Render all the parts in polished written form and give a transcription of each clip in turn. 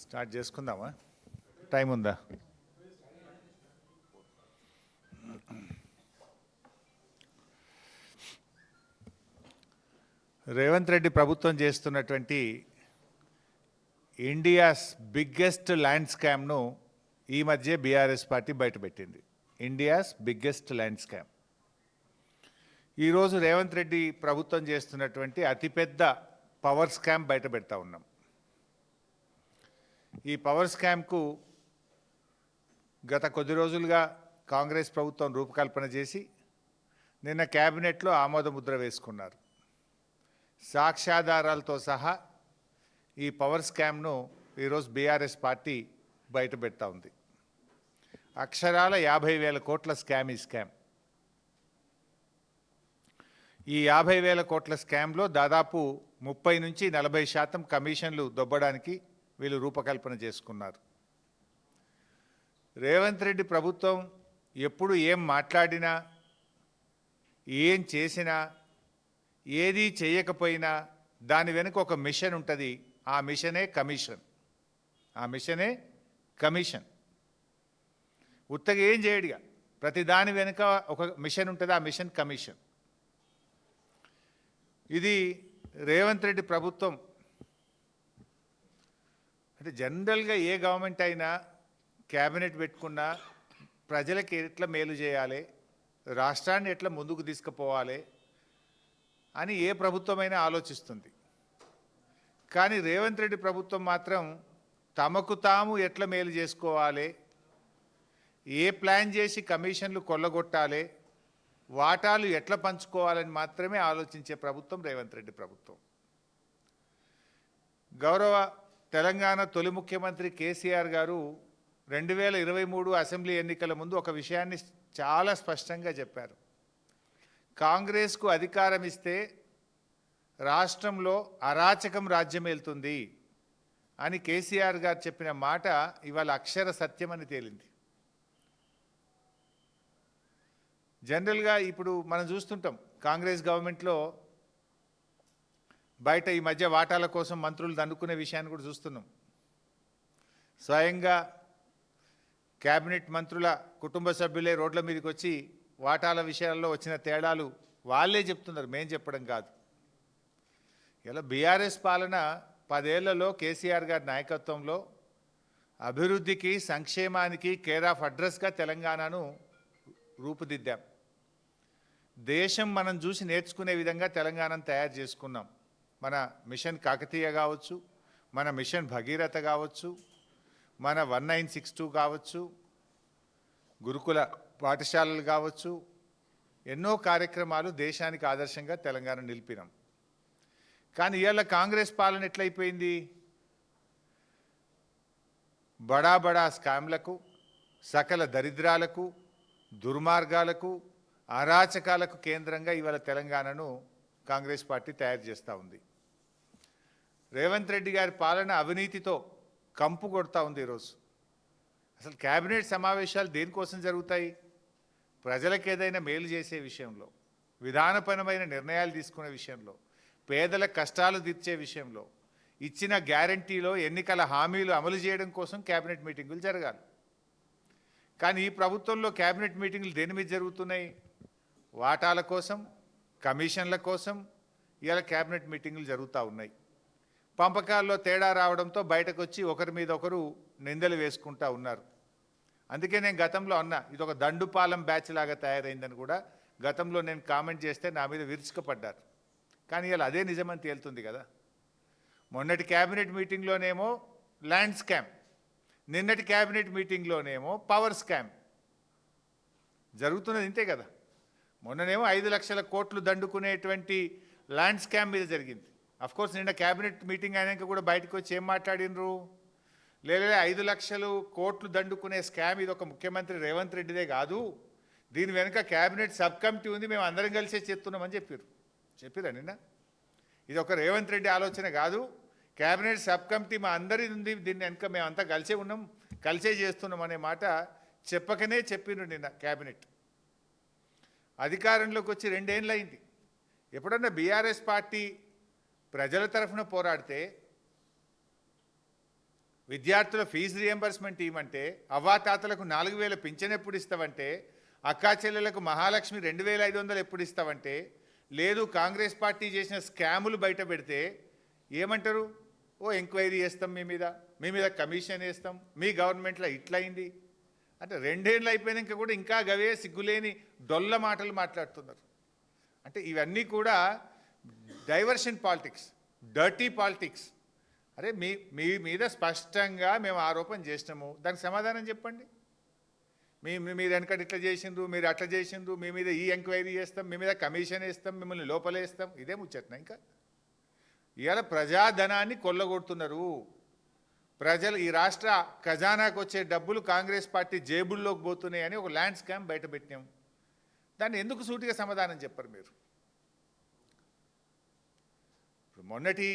Start చేసుకుందామా? Time ఉందా? రేవంత్ రెడ్డి ప్రభుత్వం చేస్తున్నటువంటి ఇండియాస్ బిగ్గెస్ట్ ల్యాండ్ స్కామ్ను ఈ మధ్య బీఆర్ఎస్ పార్టీ బయటపెట్టింది. India's biggest land scam. ఈరోజు రేవంత్ రెడ్డి ప్రభుత్వం చేస్తున్నటువంటి అతిపెద్ద పవర్ స్కామ్ బయట పెడతా ఉన్నాం. ఈ పవర్ స్కామ్కు గత కొద్ది రోజులుగా కాంగ్రెస్ ప్రభుత్వం రూపకల్పన చేసి నిన్న క్యాబినెట్లో ఆమోద ముద్ర వేసుకున్నారు. సాక్ష్యాధారాలతో సహా ఈ పవర్ స్కామ్ను ఈరోజు బీఆర్ఎస్ పార్టీ బయట పెడతా ఉంది. అక్షరాల 50,000 కోట్ల స్కామ్ ఈ స్కామ్. ఈ 50,000 కోట్ల స్కామ్లో దాదాపు 30 నుంచి 40% కమిషన్లు దొబ్బడానికి వీళ్ళు రూపకల్పన చేసుకున్నారు. రేవంత్ రెడ్డి ప్రభుత్వం ఎప్పుడు ఏం మాట్లాడినా, ఏం చేసినా, ఏది చేయకపోయినా దాని వెనుక ఒక మిషన్ ఉంటుంది. ఆ మిషనే కమిషన్. ఆ మిషనే కమిషన్. ఉత్తగా ఏం చేయడుగా, ప్రతి దాని వెనుక ఒక మిషన్ ఉంటుంది. ఆ మిషన్ కమిషన్. ఇది రేవంత్ రెడ్డి ప్రభుత్వం అంటే జనరల్గా ఏ గవర్నమెంట్ అయినా క్యాబినెట్ పెట్టుకున్నా ప్రజలకు ఎట్లా మేలు చేయాలి, రాష్ట్రాన్ని ఎట్లా ముందుకు తీసుకుపోవాలి అని ఏ ప్రభుత్వమైనా ఆలోచిస్తుంది. కానీ రేవంత్ రెడ్డి ప్రభుత్వం మాత్రం తమకు తాము ఎట్లా మేలు చేసుకోవాలి, ఏ ప్లాన్ చేసి కమిషన్లు కొల్లగొట్టాలి, వాటాలు ఎట్లా పంచుకోవాలని మాత్రమే ఆలోచించే ప్రభుత్వం రేవంత్ రెడ్డి ప్రభుత్వం. గౌరవ తెలంగాణ తొలి ముఖ్యమంత్రి కేసీఆర్ గారు 2023 అసెంబ్లీ ఎన్నికల ముందు ఒక విషయాన్ని చాలా స్పష్టంగా చెప్పారు. కాంగ్రెస్కు అధికారం ఇస్తే రాష్ట్రంలో అరాచకం రాజ్యం వెళ్తుంది అని కేసీఆర్ గారు చెప్పిన మాట ఇవాళ అక్షర సత్యమని తేలింది. జనరల్గా ఇప్పుడు మనం చూస్తుంటాం కాంగ్రెస్ గవర్నమెంట్లో బయట ఈ మధ్య వాటాల కోసం మంత్రులు దండుకునే విషయాన్ని కూడా చూస్తున్నాం. స్వయంగా క్యాబినెట్ మంత్రుల కుటుంబ సభ్యులే రోడ్ల మీదకి వచ్చి వాటాల విషయాల్లో వచ్చిన తేడాలు వాళ్ళే చెప్తున్నారు, మేం చెప్పడం కాదు. ఇలా బీఆర్ఎస్ పాలన 10 ఏళ్లలో కేసీఆర్ గారి నాయకత్వంలో అభివృద్ధికి, సంక్షేమానికి కేర్ ఆఫ్ అడ్రస్గా తెలంగాణను రూపుదిద్దాం. దేశం మనం చూసి నేర్చుకునే విధంగా తెలంగాణను తయారు చేసుకున్నాం. మన మిషన్ కాకతీయ కావచ్చు, మన మిషన్ భగీరథ కావచ్చు, మన 1962 కావచ్చు, గురుకుల పాఠశాలలు కావచ్చు, ఎన్నో కార్యక్రమాలు దేశానికి ఆదర్శంగా తెలంగాణ నిలిపినాం. కానీ ఇవాళ కాంగ్రెస్ పాలన ఎట్లయిపోయింది? బడా బడా స్కామ్లకు, సకల దరిద్రాలకు, దుర్మార్గాలకు, అరాచకాలకు కేంద్రంగా ఇవాళ తెలంగాణను కాంగ్రెస్ పార్టీ తయారు చేస్తూ ఉంది. రేవంత్ రెడ్డి గారి పాలన అవినీతితో కంపు కొడతా ఉంది. ఈరోజు అసలు క్యాబినెట్ సమావేశాలు దేనికోసం జరుగుతాయి? ప్రజలకు ఏదైనా మేలు చేసే విషయంలో, విధానపరమైన నిర్ణయాలు తీసుకునే విషయంలో, పేదల కష్టాలు తీర్చే విషయంలో, ఇచ్చిన గ్యారంటీలో ఎన్నికల హామీలు అమలు చేయడం కోసం క్యాబినెట్ మీటింగులు జరగాలి. కానీ ఈ ప్రభుత్వంలో క్యాబినెట్ మీటింగులు దేని మీద జరుగుతున్నాయి? వాటాల కోసం, కమిషన్ల కోసం ఇవాళ క్యాబినెట్ మీటింగులు జరుగుతూ ఉన్నాయి. పంపకాల్లో తేడా రావడంతో బయటకు వచ్చి ఒకరి మీద ఒకరు నిందలు వేసుకుంటూ ఉన్నారు. అందుకే నేను గతంలో అన్నా, ఇది ఒక దండుపాలెం బ్యాచ్ లాగా తయారైందని కూడా గతంలో నేను కామెంట్ చేస్తే నా మీద విరుచుకుపడ్డారు. కానీ ఇలా అదే నిజమని తేలుతుంది కదా. మొన్నటి క్యాబినెట్ మీటింగ్లోనేమో ల్యాండ్ స్కామ్, నిన్నటి క్యాబినెట్ మీటింగ్లోనేమో పవర్ స్కామ్ జరుగుతున్నది. ఇంతే కదా. మొన్ననేమో 5 లక్షల కోట్లు దండుకునేటువంటి ల్యాండ్ స్కామ్ మీద జరిగింది. అఫ్కోర్స్ నిన్న క్యాబినెట్ మీటింగ్ అయినాక కూడా బయటకు వచ్చి ఏం మాట్లాడినరు? లేదా 5 లక్షల కోట్లు దండుకునే స్కామ్ ఇది ఒక ముఖ్యమంత్రి రేవంత్ రెడ్డిదే కాదు, దీని వెనుక క్యాబినెట్ సబ్ కమిటీ ఉంది, మేము అందరం కలిసే చేస్తున్నామని చెప్పారా నిన్న? ఇది ఒక రేవంత్ రెడ్డి ఆలోచన కాదు, క్యాబినెట్ సబ్ కమిటీ మా అందరి ఉంది, దీన్ని వెనుక మేమంతా కలిసే ఉన్నాం, కలిసే చేస్తున్నాం అనే మాట చెప్పకనే చెప్పిండ్రు నిన్న క్యాబినెట్. అధికారంలోకి వచ్చి 2 ఏళ్ళు అయింది. ఎప్పుడన్నా బీఆర్ఎస్ పార్టీ ప్రజల తరఫున పోరాడితే విద్యార్థుల ఫీజు రియంబర్స్మెంట్ ఇవ్వమంటే, అవ్వాతాతలకు 4,000 పింఛన్ ఎప్పుడు ఇస్తావంటే, అక్కా చెల్లెలకు మహాలక్ష్మి 2,500 ఎప్పుడు ఇస్తావంటే, లేదు కాంగ్రెస్ పార్టీ చేసిన స్కాములు బయట పెడితే ఏమంటారు? ఓ ఎంక్వైరీ చేస్తాం మీ మీద కమిషన్ వేస్తాం, మీ గవర్నమెంట్లో ఇట్లయింది అంటే 2 ఏళ్ళు అయిపోయినాక కూడా ఇంకా గవే సిగ్గులేని డొల్ల మాటలు మాట్లాడుతున్నారు. అంటే ఇవన్నీ కూడా డైవర్షన్ పాలిటిక్స్, డర్టీ పాలిటిక్స్. అరే మీ మీద స్పష్టంగా మేము ఆరోపణ చేసినాము, దానికి సమాధానం చెప్పండి. మీరు వెనకటి ఇట్లా చేసిండ్రు, మీరు అట్లా చేసిండ్రు, మీ మీద ఈ ఎంక్వైరీ చేస్తాం, మీ మీద కమిషన్ వేస్తాం, మిమ్మల్ని లోపలేస్తాం, ఇదే ముచ్చట్నా? ఇంకా ఇవాళ ప్రజాధనాన్ని కొల్లగొడుతున్నారు. ప్రజలు ఈ రాష్ట్ర ఖజానాకు వచ్చే డబ్బులు కాంగ్రెస్ పార్టీ జేబుల్లోకి పోతున్నాయని ఒక ల్యాండ్ స్కామ్ బయట పెట్టినాం. దాన్ని ఎందుకు సూటిగా సమాధానం చెప్పరు మీరు? ఇప్పుడు మొన్నటి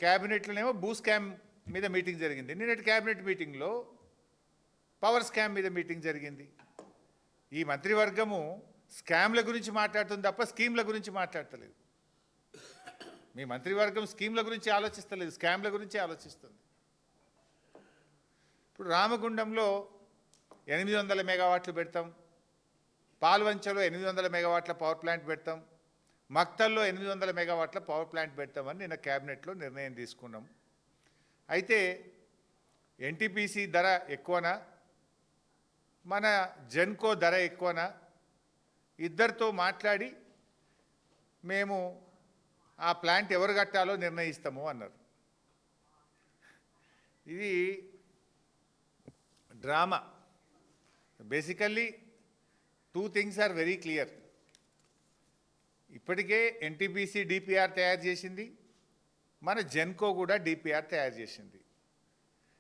క్యాబినెట్లోనేమో భూ స్కామ్ మీద మీటింగ్ జరిగింది, నిన్నటి క్యాబినెట్ మీటింగ్లో పవర్ స్కామ్ మీద మీటింగ్ జరిగింది. ఈ మంత్రివర్గము స్కామ్ల గురించి మాట్లాడుతుంది తప్ప స్కీమ్ల గురించి మాట్లాడతలేదు. మీ మంత్రివర్గం స్కీమ్ల గురించి ఆలోచిస్తలేదు, స్కామ్ల గురించి ఆలోచిస్తుంది. ఇప్పుడు రామగుండంలో 800 మెగావాట్లు పెడతాం, పాల్వంచలో 800 మెగావాట్ల పవర్ ప్లాంట్ పెడతాం, మక్తల్లో 800 మెగావాట్ల పవర్ ప్లాంట్ పెడతామని నిన్న క్యాబినెట్లో నిర్ణయం తీసుకున్నాం. అయితే ఎన్టీపీసీ ధర ఎక్కువనా, మన జెన్కో ధర ఎక్కువనా, ఇద్దరితో మాట్లాడి మేము ఆ ప్లాంట్ ఎవరు కట్టాలో నిర్ణయిస్తాము అన్నారు. ఇది drama. Basically 2 things are very clear. ఇప్పటికే ఎన్టీపీసీ డిపిఆర్ తయారు చేసింది, మన జెన్కో కూడా డిపిఆర్ తయారు చేసింది.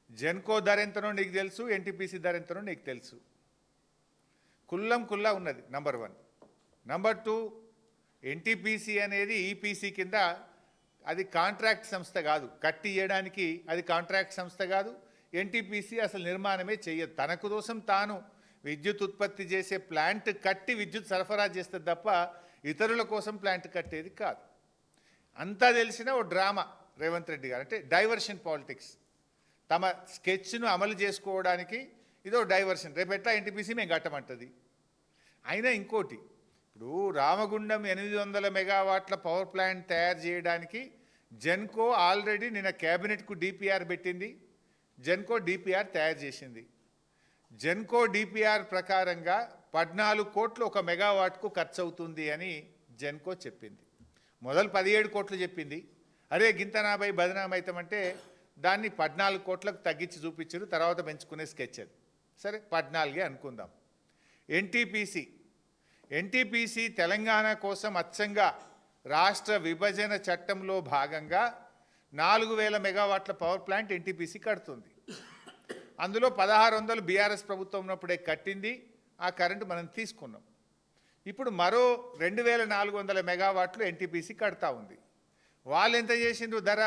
జెన్కో ధర ఎంతనో నీకు తెలుసు, ఎన్టీపీసీ ధర ఎంతనో నీకు తెలుసు. కుల్లా ఉన్నది నంబర్ 1. నంబర్ 2, ఎన్టీపీసీ అనేది ఈపీసీ కింద, అది కాంట్రాక్ట్ సంస్థ కాదు, కట్టి ఇవ్వడానికి అది కాంట్రాక్ట్ సంస్థ కాదు. ఎన్టీపీసీ అసలు నిర్మాణమే చేయదు, తనకు కోసం తాను విద్యుత్ ఉత్పత్తి చేసే ప్లాంట్ కట్టి విద్యుత్ సరఫరా చేస్తుంది తప్ప ఇతరుల కోసం ప్లాంట్ కట్టేది కాదు. అంతా తెలిసిన ఓ డ్రామా రేవంత్ రెడ్డి గారు, అంటే డైవర్షన్ పాలిటిక్స్. తమ స్కెచ్ను అమలు చేసుకోవడానికి ఇదో డైవర్షన్. రేపు ఎట్లా ఎన్టీపీసీ మేము కట్టమంటుంది. అయినా ఇంకోటి, ఇప్పుడు రామగుండం 800 మెగావాట్ల పవర్ ప్లాంట్ తయారు చేయడానికి జెన్కో ఆల్రెడీ నిన్న క్యాబినెట్కు డిపిఆర్ పెట్టింది, జెన్కో డిపిఆర్ తయారు చేసింది. జెన్కో డిపిఆర్ ప్రకారంగా 14 కోట్లు 1 మెగావాట్కు ఖర్చు అవుతుంది అని జెన్కో చెప్పింది. మొదలు 17 కోట్లు చెప్పింది. అరే గింతనాభై బదనామైతామంటే దాన్ని 14 కోట్లకు తగ్గించి చూపించారు, తర్వాత పెంచుకునే స్కెచ్ అది. సరే 14 అనుకుందాం. ఎన్టీపీసీ తెలంగాణ కోసం అచ్చంగా రాష్ట్ర విభజన చట్టంలో భాగంగా 4,000 మెగావాట్ల పవర్ ప్లాంట్ ఎన్టీపీసీ కడుతుంది. అందులో 1,600 బీఆర్ఎస్ ప్రభుత్వం ఉన్నప్పుడే కట్టింది, ఆ కరెంటు మనం తీసుకున్నాం. ఇప్పుడు మరో 2,400 మెగావాట్లు ఎన్టీపీసీ కడతా ఉంది. వాళ్ళు ఎంత చేసిండ్రు ధర?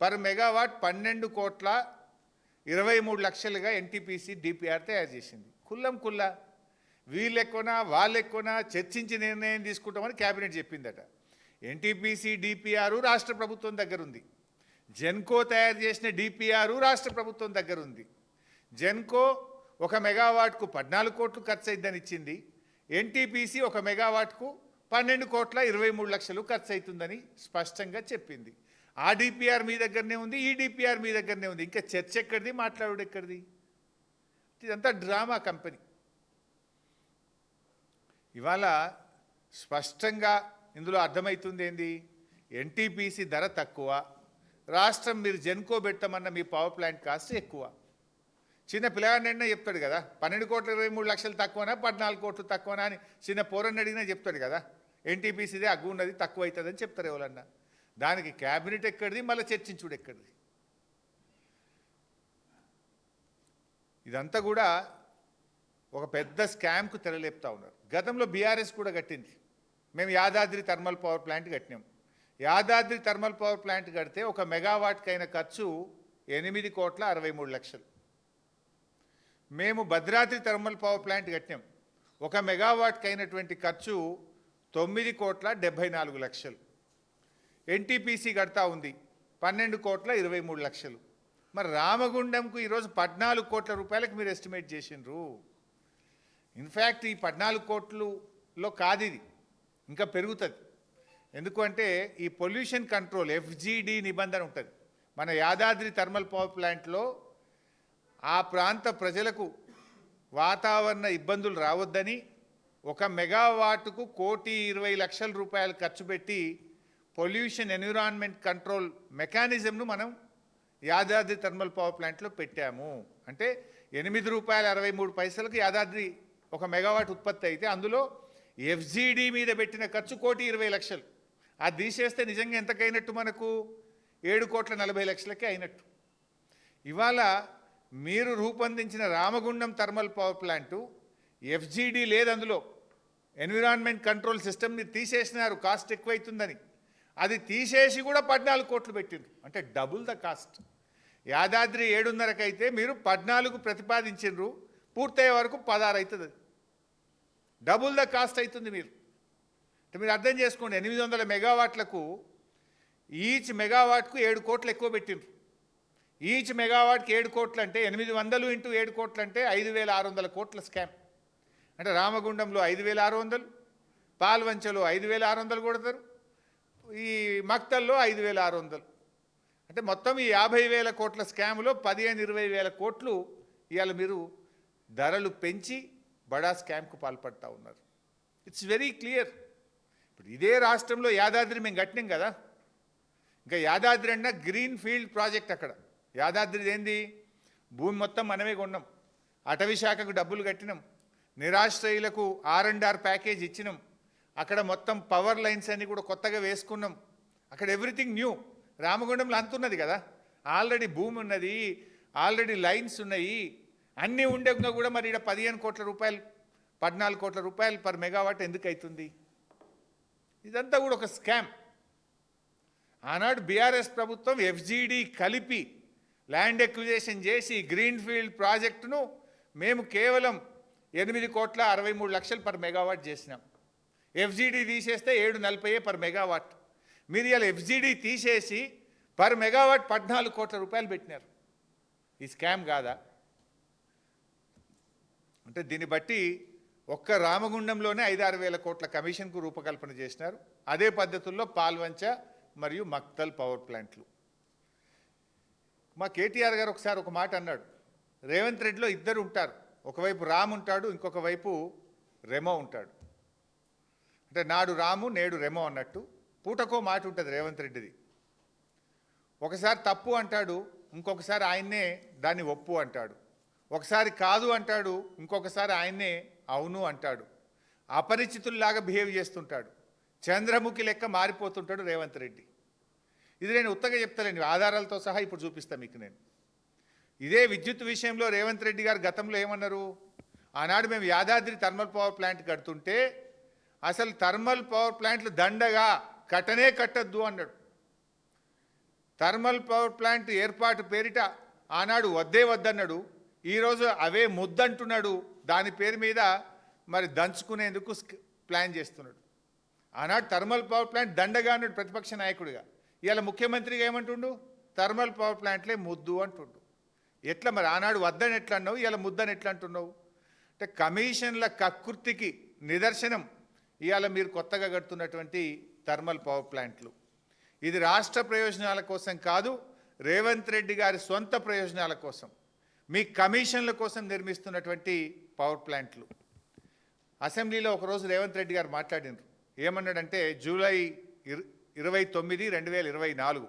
పర్ మెగావాట్ 12 కోట్ల 23 లక్షలుగా ఎన్టీపీసీ డిపిఆర్ తయారు చేసింది. కుల్లా వీళ్ళు ఎక్కువనా వాళ్ళు ఎక్కువనా చర్చించి నిర్ణయం తీసుకుంటామని క్యాబినెట్ చెప్పిందట. ఎన్టీపీసీ డిపిఆర్ రాష్ట్ర ప్రభుత్వం దగ్గర ఉంది, జెన్కో తయారు చేసిన డిపిఆర్ రాష్ట్ర ప్రభుత్వం దగ్గర ఉంది. జెన్కో 1 మెగావాట్కు 14 కోట్లు ఖర్చు అయిద్దని ఇచ్చింది, ఎన్టీపీసీ 1 మెగావాట్కు 12 కోట్ల 23 లక్షలు ఖర్చు అవుతుందని స్పష్టంగా చెప్పింది. ఆ డిపిఆర్ మీ దగ్గరనే ఉంది, ఈ డిపిఆర్ మీ దగ్గరనే ఉంది. ఇంకా చర్చ ఎక్కడిది, మాట్లాడు ఎక్కడిది? ఇదంతా డ్రామా కంపెనీ. ఇవాళ స్పష్టంగా ఇందులో అర్థమవుతుంది ఏంది? ఎన్టీపీసీ ధర తక్కువ, రాష్ట్రం మీరు జెన్కో పెట్టమన్న మీ పవర్ ప్లాంట్ కాస్ట్ ఎక్కువ. చిన్న పిల్లగాడినైనా చెప్తాడు కదా, 12 కోట్ల 23 లక్షలు తక్కువనా 14 కోట్లు తక్కువనా అని చిన్న పోరన్ని అడిగినా చెప్తాడు కదా. ఎన్టీపీసీదే అగ్గు ఉన్నది, తక్కువ అవుతుందని చెప్తారు ఎవరన్నా. దానికి క్యాబినెట్ ఎక్కడిది, మళ్ళీ చర్చించుడు ఎక్కడిది? ఇదంతా కూడా ఒక పెద్ద స్కామ్కు తెరలేపుతా ఉన్నారు. గతంలో బీఆర్ఎస్ కూడా కట్టింది. మేము యాదాద్రి థర్మల్ పవర్ ప్లాంట్ కట్టినాం. యాదాద్రి థర్మల్ పవర్ ప్లాంట్ కడితే 1 మెగావాట్కి అయిన ఖర్చు 8 కోట్ల 63 లక్షలు. మేము భద్రాద్రి థర్మల్ పవర్ ప్లాంట్ కట్టినాం. 1 మెగావాట్కి అయినటువంటి ఖర్చు 9 కోట్ల 74 లక్షలు. ఎన్టీపీసీ కడతా ఉంది 12 కోట్ల 23 లక్షలు. మరి రామగుండంకు ఈరోజు 14 కోట్ల రూపాయలకు మీరు ఎస్టిమేట్ చేసిండ్రు. ఇన్ఫ్యాక్ట్ ఈ 14 కోట్లలో కాదు, ఇది ఇంకా పెరుగుతుంది. ఎందుకంటే ఈ పొల్యూషన్ కంట్రోల్ FGD నిబంధన ఉంటుంది మన యాదాద్రి థర్మల్ పవర్ ప్లాంట్లో. ఆ ప్రాంత ప్రజలకు వాతావరణ ఇబ్బందులు రావద్దని 1 మెగావాటుకు 1,20,00,000 రూపాయలు ఖర్చు పెట్టి పొల్యూషన్ ఎన్విరాన్మెంట్ కంట్రోల్ మెకానిజంను మనం యాదాద్రి థర్మల్ పవర్ ప్లాంట్లో పెట్టాము. అంటే ₹8.63 యాదాద్రి 1 మెగావాట్ ఉత్పత్తి అయితే అందులో FGD మీద పెట్టిన ఖర్చు 1,20,00,000. అది తీసేస్తే నిజంగా ఎంతకైనట్టు మనకు 7,40,00,000కే అయినట్టు. ఇవాళ మీరు రూపొందించిన Ramagundam thermal power plant FGD లేదు, అందులో ఎన్విరాన్మెంట్ కంట్రోల్ సిస్టమ్ మీరు తీసేసినారు కాస్ట్ ఎక్కువైతుందని. అది తీసేసి కూడా 14 కోట్లు పెట్టిండ్రు, అంటే డబుల్ ద కాస్ట్. యాదాద్రి 7.5కి అయితే మీరు 14 ప్రతిపాదించిండ్రు, పూర్తయ్యే వరకు 16 అవుతుంది. డబుల్ ద కాస్ట్ అవుతుంది. మీరు అర్థం చేసుకోండి, 800 మెగావాట్లకు ఈచ్ మెగావాట్కు 7 కోట్లు ఎక్కువ పెట్టిండ్రు. ఈచ్ మెగావాట్కి 7 కోట్లు అంటే 800 ఇంటూ 7 కోట్లు అంటే 5,600 కోట్ల స్కామ్. అంటే రామగుండంలో 5,600, పాల్వంచలో 5,600 కొడతారు, ఈ మక్తల్లో 5,600. అంటే మొత్తం ఈ 50,000 కోట్ల స్కామ్లో 15-20,000 కోట్లు ఇవాళ మీరు ధరలు పెంచి బడా స్కామ్కు పాల్పడతా ఉన్నారు. It's very clear. ఇప్పుడు ఇదే రాష్ట్రంలో యాదాద్రి మేము కట్టినాం కదా, ఇంకా యాదాద్రి అన్న గ్రీన్ ఫీల్డ్ ప్రాజెక్ట్. అక్కడ యాదాద్రిది ఏంది, భూమి మొత్తం మనమే కొన్నాం, అటవీ శాఖకు డబ్బులు కట్టినాం, నిరాశ్రయులకు R&R ప్యాకేజ్ ఇచ్చినాం, అక్కడ మొత్తం పవర్ లైన్స్ అన్ని కూడా కొత్తగా వేసుకున్నాం. అక్కడ ఎవ్రీథింగ్ న్యూ. రామగుండంలో అంతున్నది కదా, ఆల్రెడీ భూమి ఉన్నది, ఆల్రెడీ లైన్స్ ఉన్నాయి, అన్నీ ఉండగా కూడా మరి ఇక్కడ 15 కోట్ల రూపాయలు 14 కోట్ల రూపాయలు పర్ మెగావాట్ ఎందుకు అవుతుంది? ఇదంతా కూడా ఒక స్కామ్. ఆనాడు బీఆర్ఎస్ ప్రభుత్వం FGD కలిపి ల్యాండ్ ఎక్విజేషన్ చేసి గ్రీన్ ఫీల్డ్ ప్రాజెక్టును మేము కేవలం 8,63,00,000 పర్ మెగావాట్ చేసినాం. FGD తీసేస్తే 740 పర్ మెగావాట్. మీరు ఇలా FGD తీసేసి పర్ మెగావాట్ 14 కోట్ల రూపాయలు పెట్టినారు. ఈ స్కామ్ కాదా? అంటే దీన్ని బట్టి ఒక్క రామగుండంలోనే 5-6 వేల కోట్ల కమిషన్కు రూపకల్పన చేసినారు. అదే పద్ధతుల్లో పాల్వంచ మరియు మక్తల్ పవర్ ప్లాంట్లు. మా కేటీఆర్ గారు ఒకసారి ఒక మాట అన్నాడు, రేవంత్ రెడ్డిలో ఇద్దరు ఉంటారు, ఒకవైపు రామ్ ఉంటాడు, ఇంకొక వైపు రెమో ఉంటాడు. అంటే నాడు రాము నేడు రెమో అన్నట్టు పూటకో మాట ఉంటుంది రేవంత్ రెడ్డిది. ఒకసారి తప్పు అంటాడు, ఇంకొకసారి ఆయన్నే దాన్ని ఒప్పు అంటాడు. ఒకసారి కాదు అంటాడు, ఇంకొకసారి ఆయన్నే అవును అంటాడు. అపరిచితుల్లాగా బిహేవ్ చేస్తుంటాడు, చంద్రముఖి లెక్క మారిపోతుంటాడు రేవంత్ రెడ్డి. ఇది నేను ఉత్తగా చెప్తానండి, ఆధారాలతో సహా ఇప్పుడు చూపిస్తాను మీకు. నేను ఇదే విద్యుత్ విషయంలో రేవంత్ రెడ్డి గారు గతంలో ఏమన్నారు, ఆనాడు మేము యాదాద్రి థర్మల్ పవర్ ప్లాంట్ కడుతుంటే అసలు థర్మల్ పవర్ ప్లాంట్లు దండగా కట్టనే కట్టద్దు అన్నాడు. థర్మల్ పవర్ ప్లాంట్ ఏర్పాటు పేరిట ఆనాడు వద్దే వద్దన్నాడు, ఈరోజు అవే ముద్దంటున్నాడు. దాని పేరు మీద మరి దంచుకునేందుకు ప్లాన్ చేస్తున్నాడు. ఆనాడు థర్మల్ పవర్ ప్లాంట్ దండగా అన్నాడు ప్రతిపక్ష నాయకుడిగా. ఇవాళ ముఖ్యమంత్రిగా ఏమంటుండు, థర్మల్ పవర్ ప్లాంట్లే ముద్దు అంటుండు. ఎట్లా మరి ఆనాడు వద్దని ఎట్లా అన్నావు, ఇవాళ ముద్దని ఎట్లా అంటున్నావు? అంటే కమిషన్ల కకృతికి నిదర్శనం ఇవాళ మీరు కొత్తగా కడుతున్నటువంటి థర్మల్ పవర్ ప్లాంట్లు. ఇది రాష్ట్ర ప్రయోజనాల కోసం కాదు, రేవంత్ రెడ్డి గారి సొంత ప్రయోజనాల కోసం, మీ కమిషన్ల కోసం నిర్మిస్తున్నటువంటి పవర్ ప్లాంట్లు. అసెంబ్లీలో ఒకరోజు రేవంత్ రెడ్డి గారు మాట్లాడినారు. ఏమన్నాడంటే జూలై 29, 2024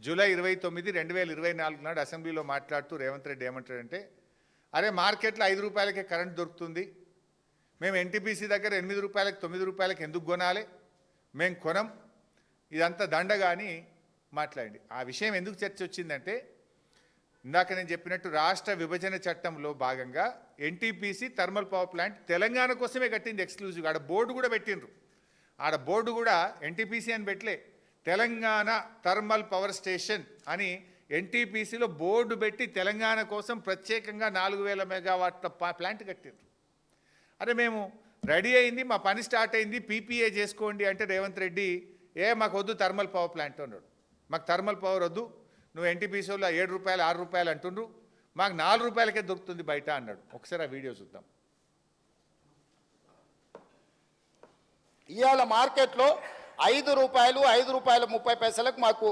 జూలై 29, 2024 నాడు అసెంబ్లీలో మాట్లాడుతూ రేవంత్ రెడ్డి ఏమంటాడంటే, అరే మార్కెట్లో 5 రూపాయలకే కరెంట్ దొరుకుతుంది, మేము NTPC దగ్గర 8 రూపాయలకు 9 రూపాయలకు ఎందుకు కొనాలి, మేము కొనం, ఇదంతా దండగా అని మాట్లాడండి. ఆ విషయం ఎందుకు చర్చ వచ్చిందంటే, ఇందాక నేను చెప్పినట్టు రాష్ట్ర విభజన చట్టంలో భాగంగా NTPC thermal power plant Telangana కోసమే కట్టింది ఎక్స్క్లూజివ్గా. ఆడ బోర్డు కూడా పెట్టిండ్రు. ఆడ బోర్డు కూడా NTPC అని పెట్టలే, తెలంగాణ థర్మల్ పవర్ స్టేషన్ అని NTPCలో బోర్డు పెట్టి తెలంగాణ కోసం ప్రత్యేకంగా 4,000 మెగావాట్ల ప్లాంట్ కట్టిండ్రు. అరే మేము రెడీ అయింది, మా పని స్టార్ట్ అయింది, PPA చేసుకోండి అంటే రేవంత్ రెడ్డి మాకు వద్దు థర్మల్ పవర్ ప్లాంట్ అన్నాడు. మాకు థర్మల్ పవర్ వద్దు, నువ్వు ఎన్టీపీసీలో 7 రూపాయలు 6 రూపాయలు అంటుండ్రు, మాకు 4 రూపాయలకే దొరుకుతుంది బయట అన్నాడు. ఒకసారి ఆ వీడియో చూద్దాం. ఇవాళ మార్కెట్లో 5 రూపాయలు 5 రూపాయల 30 పైసలకు మాకు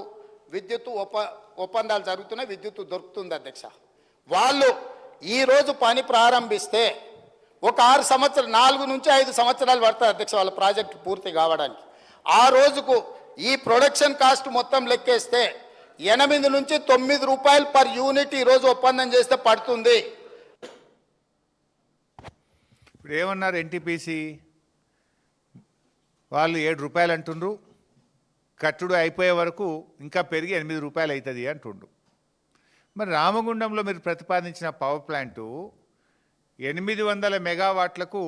విద్యుత్ ఒప్పందాలు జరుగుతున్నాయి, విద్యుత్ దొరుకుతుంది అధ్యక్ష. వాళ్ళు ఈరోజు పని ప్రారంభిస్తే ఒక 6 సంవత్సరాలు 4 నుంచి 5 సంవత్సరాలు పడుతుంది అధ్యక్ష వాళ్ళ ప్రాజెక్టు పూర్తి కావడానికి. ఆ రోజుకు ఈ ప్రొడక్షన్ కాస్ట్ మొత్తం లెక్కేస్తే 8 నుంచి 9 రూపాయలు పర్ యూనిట్ ఈరోజు ఒప్పందం చేస్తే పడుతుంది. ఇప్పుడు ఏమన్నారు ఎన్టీపీసీ వాళ్ళు 7 రూపాయలు అంటుండ్రు, కట్టుడు అయిపోయే వరకు ఇంకా పెరిగి 8 రూపాయలు అవుతుంది అంటుండ్రు. మరి రామగుండంలో మీరు ప్రతిపాదించిన పవర్ ప్లాంటు 800 మెగావాట్లకు